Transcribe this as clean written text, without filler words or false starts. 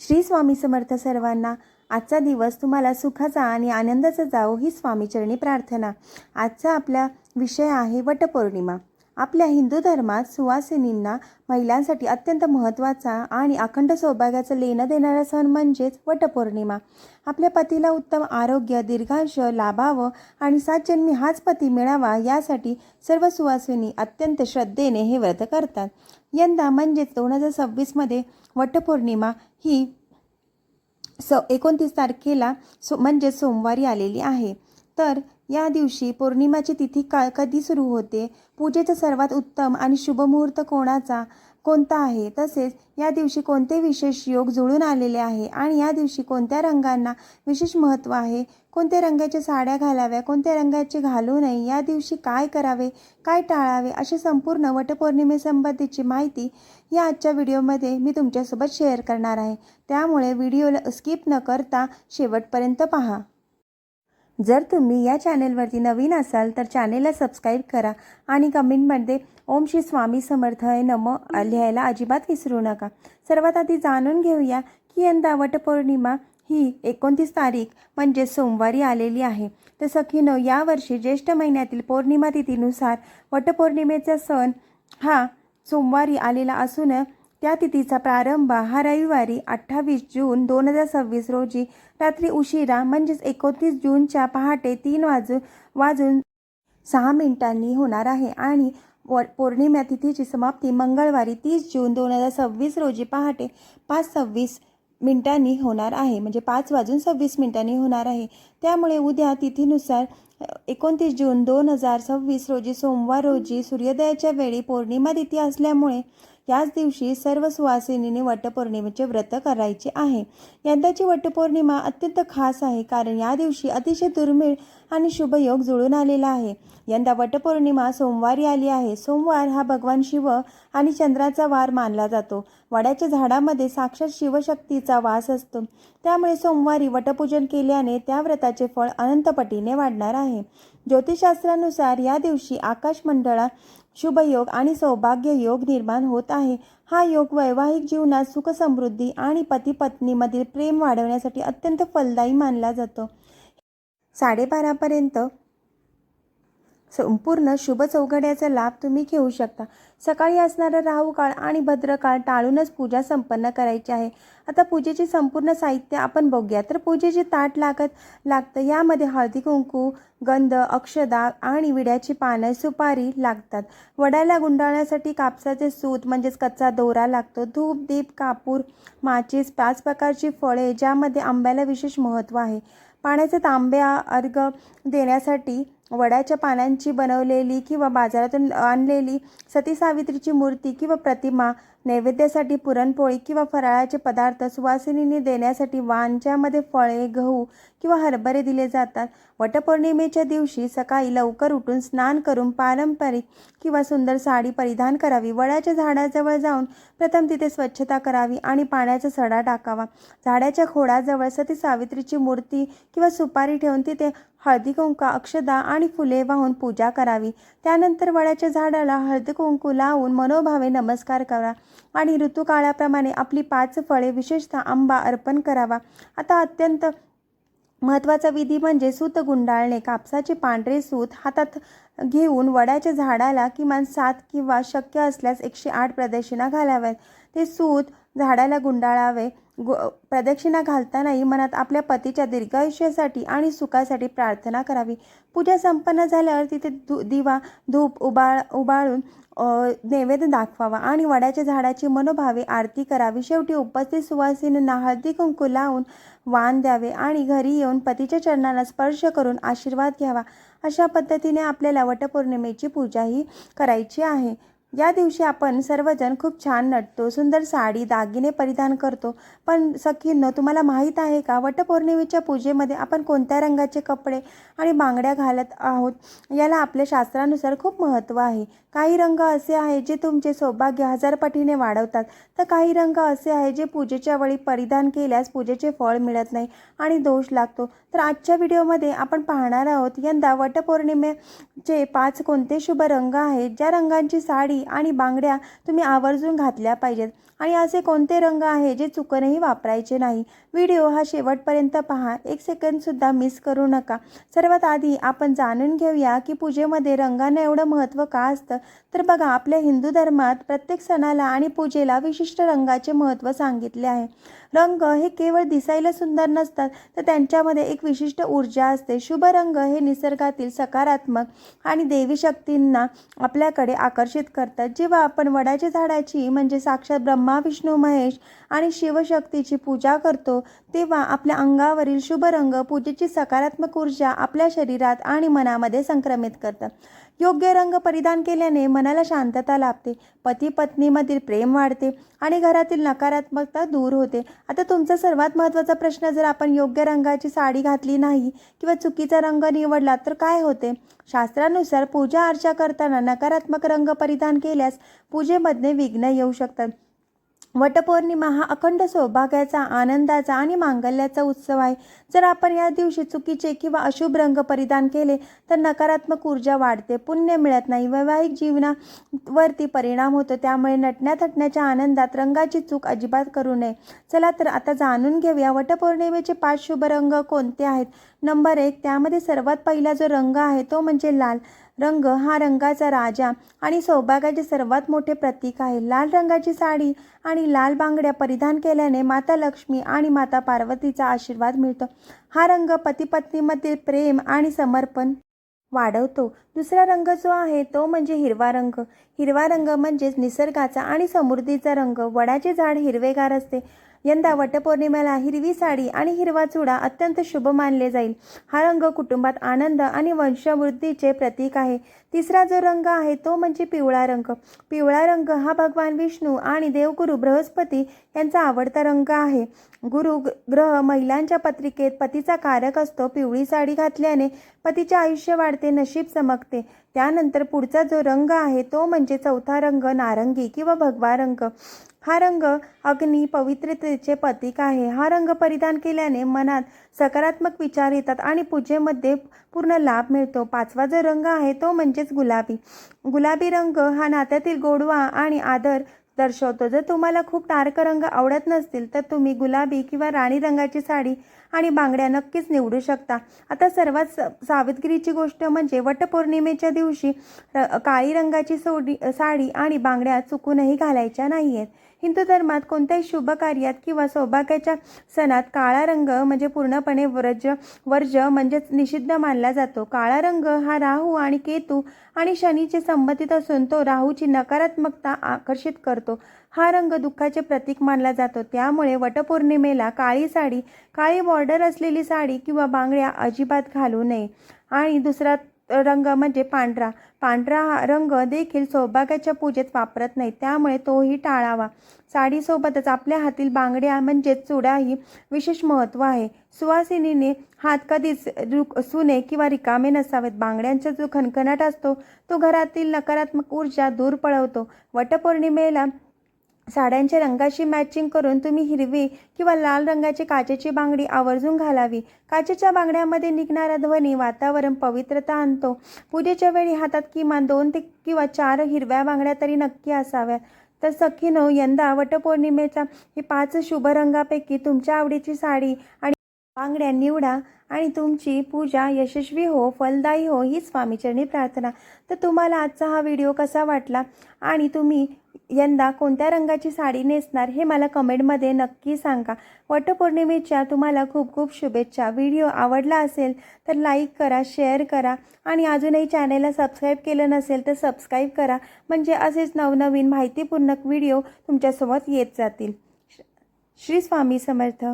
श्री स्वामी समर्थ सर्वांना। आजचा दिवस तुम्हाला सुखाचा आणि आनंदाचा जावो ही स्वामीचरणी प्रार्थना। आजचा आपला विषय आहे वटपौर्णिमा। आपल्या हिंदू धर्मात सुवासिनींना महिलांसाठी अत्यंत महत्त्वाचा आणि अखंड सौभाग्याचं लेणं देणारा सण म्हणजेच वटपौर्णिमा। आपल्या पतीला उत्तम आरोग्य, दीर्घायुष्य लाभावं आणि 7 जन्मी हाच पती मिळावा यासाठी सर्व सुवासिनी अत्यंत श्रद्धेने हे व्रत करतात। यंदा म्हणजेच 2026 मध्ये वटपौर्णिमा ही 29 तारखेला म्हणजे सोमवारी आलेली आहे। तर या दिवशी पौर्णिमाची तिथी कधी सुरू होते, पूजेचा सर्वात उत्तम आणि शुभ मुहूर्त कोणता आहे, तसेच या दिवशी कोणते विशेष योग जुळून आलेले आहे आणि या दिवशी कोणत्या रंगांना विशेष महत्त्व आहे, कोणत्या रंगाच्या साड्या घालाव्या, कोणत्या रंगाचे घालू नये, या दिवशी काय करावे, काय टाळावे, अशी संपूर्ण वटपौर्णिमेसंबंधीची माहिती या आजच्या व्हिडिओमध्ये मी तुमच्यासोबत शेअर करणार आहे। त्यामुळे व्हिडिओला स्किप न करता शेवटपर्यंत पहा। जर तुम्ही या चॅनलवरती नवीन असाल तर चॅनेलला सबस्क्राईब करा आणि कमेंटमध्ये ओम श्री स्वामी समर्थाय नमः लिहायला अजिबात विसरू नका। सर्वात आधी जाणून घेऊया की यंदा वटपौर्णिमा ही 29 तारीख म्हणजे सोमवारी आलेली आहे। तर सखीनो, यावर्षी ज्येष्ठ महिन्यातील पौर्णिमा तिथीनुसार वटपौर्णिमेचा सण हा सोमवारी आलेला असून त्या तिथीचा प्रारंभ हा रविवारी 28 जून 2026 रोजी रात्री उशिरा म्हणजेच 29 जूनच्या पहाटे 3 वाजून 6 मिनिटांनी होणार आहे आणि पौर्णिमा तिथीची समाप्ती मंगळवारी 30 जून 2026 रोजी पहाटे 5:26 मिनिटांनी होणार आहे, म्हणजे 5:26 होणार आहे। त्यामुळे उद्या तिथीनुसार 29 जून 2026 रोजी सोमवार रोजी सूर्योदयाच्या वेळी पौर्णिमा तिथी असल्यामुळे याच दिवशी सर्व सुवासिनींनी वटपौर्णिमेचे व्रत करायचे आहे। यंदाची वटपौर्णिमा अत्यंत खास आहे कारण या दिवशी अतिशय दुर्मिळ आणि शुभ योग जुळून आलेला आहे। यंदा वटपौर्णिमा सोमवारी आली आहे। सोमवार हा भगवान शिव आणि चंद्राचा वार मानला जातो। वडाच्या झाडामध्ये साक्षात शिवशक्तीचा वास असतो, त्यामुळे सोमवारी वटपूजन केल्याने त्या व्रताचे फळ अनंतपटीने वाढणार आहे। ज्योतिषशास्त्रानुसार या दिवशी आकाशमंडळात शुभ योग आणि सौभाग्य योग निर्माण होत आहे। हा योग वैवाहिक जीवनात सुख समृद्धी आणि पती पत्नीमधील प्रेम वाढवण्यासाठी अत्यंत फलदायी मानला जातो। 12:30 पर्यंत संपूर्ण शुभ चौघड्याचा लाभ तुम्ही घेऊ शकता। सकाळी असणारा राहू काळ आणि भद्रकाळ टाळूनच पूजा संपन्न करायची आहे। आता पूजेचे संपूर्ण साहित्य आपण बघूया। तर पूजेचे ताट लागतं। यामध्ये हळदी कुंकू, गंध, अक्षदा आणि विड्याची पानं, सुपारी लागतात। वडाला गुंडाळण्यासाठी कापसाचे सूत म्हणजेच कच्चा दोरा लागतो। धूप, दीप, कापूर, माचीस, 5 प्रकारची फळे ज्यामध्ये आंब्याला विशेष महत्त्व आहे। पाण्याचा तांब्या अर्घ्य देण्यासाठी वडाच्या पानांची बनवलेली किंवा बाजारातून आणलेली सती सावित्रीची मूर्ती किंवा प्रतिमा, नैवेद्यासाठी पुरणपोळी किंवा फराळाचे पदार्थ, सुवासिनींनी देण्यासाठी वाण ज्यामध्ये फळे, गहू किंवा हरभरे दिले जातात। वटपौर्णिमेच्या दिवशी सकाळी लवकर उठून स्नान करून पारंपरिक किंवा सुंदर साडी परिधान करावी। वडाच्या झाडाजवळ जाऊन प्रथम तिथे स्वच्छता करावी आणि पाण्याचा सडा टाकावा। झाडाच्या खोडाजवळ सती सावित्रीची मूर्ती किंवा सुपारी ठेवून तिथे हळदी कुंकू, अक्षदा आणि फुले वाहून पूजा करावी। त्यानंतर वडाच्या झाडाला हळदी कुंकू लावून मनोभावे नमस्कार करा आणि ऋतुकाळाप्रमाणे आपली 5 फळे विशेषतः आंबा अर्पण करावा। आता अत्यंत महत्त्वाचा विधी म्हणजे सूत गुंडाळणे। कापसाचे पांढरे सूत हातात घेऊन वडाच्या झाडाला किमान 7 किंवा शक्य असल्यास 108 प्रदक्षिणा घालाव्यात। ते सूत झाडाला गुंडाळावे। प्रदक्षिणा घालतानाही मनात आपल्या पतीच्या दीर्घायुष्यासाठी आणि सुखासाठी प्रार्थना करावी। पूजा संपन्न झाल्यावर तिथे दिवा धूप उबाळून नैवेद्य दाखवावा आणि वडाच्या झाडाची मनोभावे आरती करावी। शेवटी उपस्थित सुवासिनींना हळदी कुंकू लावून वाण द्यावे आणि घरी येऊन पतीच्या चरणांना स्पर्श करून आशीर्वाद घ्यावा। अशा पद्धतीने आपल्याला वटपौर्णिमेची पूजाही करायची आहे। या दिवशी आपण सर्वजण खूप छान नटतो, सुंदर साडी, दागिने परिधान करतो। पण सखींनो, तुम्हाला माहीत आहे का वटपौर्णिमेच्या पूजेमध्ये आपण कोणत्या रंगाचे कपडे आणि बांगड्या घालत आहोत? याला आपल्या शास्त्रानुसार खूप महत्त्व आहे। काही रंग असे आहेत जे तुमचे सौभाग्य 1000 पटीने वाढवतात, तर काही रंग असे आहेत जे पूजेच्या वेळी परिधान केल्यास पूजेचे फळ मिळत नाही आणि दोष लागतो। तर आजच्या व्हिडिओमध्ये आपण पाहणार आहोत यंदा वटपौर्णिमेचे 5 कोणते शुभ रंग आहेत, ज्या रंगांची साडी आणि बांगड्या तुम्ही आवर्जून घातल्या पाहिजेत। आणि असे कोणते रंग आहे जे चुकूनही वापरायचे नाही. व्हिडिओ हा शेवटपर्यंत पहा, 1 सेकंदसुद्धा मिस करू नका. सर्वात आधी आपण जाणून घेऊया की पूजेमध्ये रंगांना एवढं महत्त्व का असतं. तर बघा, आपल्या हिंदू धर्मात प्रत्येक सणाला आणि पूजेला विशिष्ट रंगाचे महत्त्व सांगितले आहे. रंग हे केवळ दिसायला सुंदर नसतात, तर त्यांच्यामध्ये एक विशिष्ट ऊर्जा असते. शुभ रंग हे निसर्गातील सकारात्मक आणि देवी शक्तींना आपल्याकडे आकर्षित करतात. जेव्हा आपण वडाच्या झाडाची म्हणजे साक्षात ब्रह्मा विष्णू महेश आणि शिवशक्तीची पूजा करतो, तेव्हा आपल्या अंगावरील शुभ रंग पूजेची सकारात्मक ऊर्जा आपल्या शरीरात आणि मनामध्ये संक्रमित करतात. योग्य रंग परिधान केल्याने मनाला शांतता लाभते, पती पत्नीमधील प्रेम वाढते आणि घरातील नकारात्मकता दूर होते. आता तुमचा सर्वात महत्त्वाचा प्रश्न, जर आपण योग्य रंगाची साडी घातली नाही किंवा चुकीचा रंग निवडला तर काय होते? शास्त्रानुसार पूजा अर्चा करताना नकारात्मक रंग परिधान केल्यास पूजेमध्ये विघ्न येऊ शकतात. वटपौर्णिमा हा अखंड सौभाग्याचा, आनंदाचा आणि मांगल्याचा उत्सव आहे. जर आपण या दिवशी चुकीचे किंवा अशुभ रंग परिधान केले तर नकारात्मक ऊर्जा वाढते, पुण्य मिळत नाही, वैवाहिक जीवनावरती परिणाम होतो. त्यामुळे नटण्याथटण्याच्या आनंदात रंगाची चूक अजिबात करू नये. चला तर आता जाणून घेऊया वटपौर्णिमेचे 5 शुभ रंग कोणते आहेत. नंबर 1, त्यामध्ये सर्वात पहिला जो रंग आहे तो म्हणजे लाल रंग. हा रंगाचा राजा आणि सौभाग्याचे सर्वात मोठे प्रतीक आहे. लाल रंगाची साडी आणि लाल बांगड्या परिधान केल्याने माता लक्ष्मी आणि माता पार्वतीचा आशीर्वाद मिळतो. हा रंग पती पत्नीमधील प्रेम आणि समर्पण वाढवतो. दुसरा रंग जो आहे तो म्हणजे हिरवा रंग. हिरवा रंग म्हणजेच निसर्गाचा आणि समृद्धीचा रंग. वडाचे झाड हिरवेगार असते. यंदा वटपौर्णिमेला हिरवी साडी आणि हिरवा चुडा अत्यंत शुभ मानले जाईल. हा रंग कुटुंबात आनंद आणि वंशवृद्धीचे प्रतीक आहे. तिसरा जो रंग आहे तो म्हणजे पिवळा रंग. पिवळा रंग हा भगवान विष्णू आणि देवगुरु बृहस्पती यांचा आवडता रंग आहे. गुरु ग्रह महिलांच्या पत्रिकेत पतीचा कारक असतो. पिवळी साडी घातल्याने पतीचे आयुष्य वाढते, नशीब चमकते. त्यानंतर पुढचा जो रंग आहे तो म्हणजे चौथा रंग नारंगी किंवा भगवा रंग. हा रंग अग्नी पवित्रतेचे प्रतीक आहे. हा रंग परिधान केल्याने मनात सकारात्मक विचार येतात आणि पूजेमध्ये पूर्ण लाभ मिळतो. पाचवा जो रंग आहे तो म्हणजेच गुलाबी. गुलाबी रंग हा नात्यातील गोडवा आणि आदर दर्शवतो. जर तुम्हाला खूप डार्क रंग आवडत नसतील तर तुम्ही गुलाबी किंवा राणी रंगाची साडी आणि बांगड्या नक्कीच निवडू शकता. आता सर्वात सावधगिरीची गोष्ट म्हणजे वटपौर्णिमेच्या दिवशी काळी रंगाची साडी आणि बांगड्या चुकूनही घालायच्या नाही आहेत. हिंदू धर्मात कोणत्याही शुभ कार्यात किंवा सौभाग्याच्या सणात काळा रंग म्हणजे पूर्णपणे वर्ज्य म्हणजेच निषिद्ध मानला जातो. काळा रंग हा राहू आणि केतू आणि शनीचे संबंधित असून तो राहूची नकारात्मकता आकर्षित करतो. हा रंग दुःखाचे प्रतीक मानला जातो. त्यामुळे वटपौर्णिमेला काळी साडी, काळी बॉर्डर असलेली साडी किंवा बांगड्या अजिबात घालू नये. आणि दुसरा रंग म्हणजे पांढरा. पांढरा हा रंग देखील सौभाग्याच्या पूजेत वापरत नाही, त्यामुळे तोही टाळावा. साडीसोबतच आपल्या हातील बांगड्या म्हणजेच चुडाही विशेष महत्त्व आहे. सुवासिनीने हात कधीच सुने किंवा रिकामे नसावेत. बांगड्यांचा जो खणखणाट असतो तो घरातील नकारात्मक ऊर्जा दूर पळवतो. वटपौर्णिमेला साड्यांच्या रंगाशी मॅचिंग करून तुम्ही हिरवी किंवा लाल रंगाची काचेची बांगडी आवर्जून घालावी. काचेच्या बांगड्यामध्ये निघणारा ध्वनी वातावरण पवित्रता आणतो. पूजेच्या वेळी हातात किमान 2 किंवा 4 हिरव्या बांगड्या तरी नक्की असाव्यात. तर सखीनो, यंदा वटपौर्णिमेच्या हे 5 शुभ रंगापैकी तुमच्या आवडीची साडी आणि बांगड्या निवडा आणि तुमची पूजा यशस्वी हो, फलदायी हो, ही स्वामीचरणी प्रार्थना. तर तुम्हाला आजचा हा व्हिडिओ कसा वाटला आणि तुम्ही यंदा कोणत्या रंगाची साडी नेसणार हे मला कमेंटमध्ये नक्की सांगा. वटपौर्णिमेच्या तुम्हाला खूप खूप शुभेच्छा. व्हिडिओ आवडला असेल तर लाईक करा, शेअर करा आणि अजूनही चॅनलला सबस्क्राईब केलं नसेल तर सबस्क्राईब करा, म्हणजे असेच नवनवीन माहितीपूर्ण व्हिडिओ तुमच्यासोबत येत जातील. श्री स्वामी समर्थ.